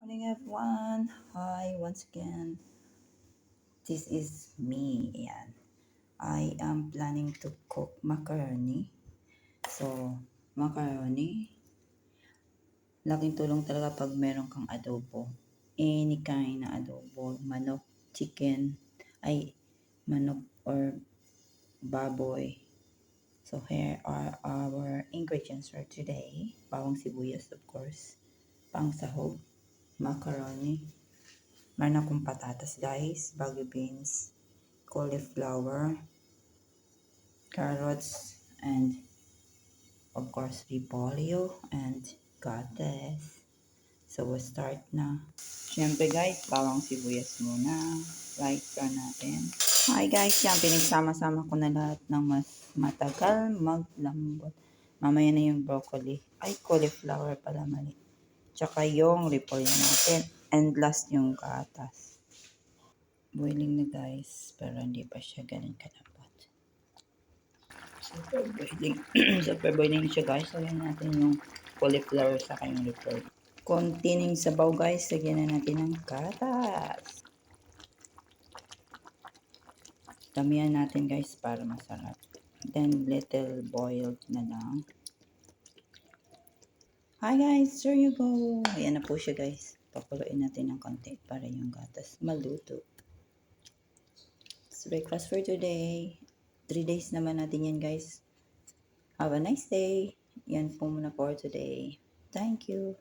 Morning everyone. Hi once again. This is me. Ayan. I am planning to cook macaroni. So, macaroni, laking tulong talaga pag meron kang adobo. Any kind na adobo, manok, chicken, ay manok or baboy. So here are our ingredients for today. Bawang sibuyas of course, pang sahog, macaroni, meron akong patatas guys, bagu beans, cauliflower, carrots, and of course repolyo and gatas. So we'll start na. Siyempre guys, bawang sibuyas muna. Right pa natin. Hi guys, yan pinagsama-sama ko na lahat ng mas matagal maglambot. Mamaya na yung broccoli. Ay, cauliflower pala mali. Tsaka yung repolyo natin. And last yung gatas. Boiling na guys, pero hindi pa siya ganun kalapot. Super boiling. Super boiling siya guys. Lagyan natin yung cauliflower sa kanyang repolyo. Containing sabaw guys, lagyan na natin ng gatas. Damihan natin guys para masarap. Then little boiled na lang. Hi guys, there you go. Ayan na po siya guys. Pakuluin natin ng konti para yung gatas maluto. It's breakfast for today. 3 days naman natin yan guys. Have a nice day. Yan po muna for today. Thank you.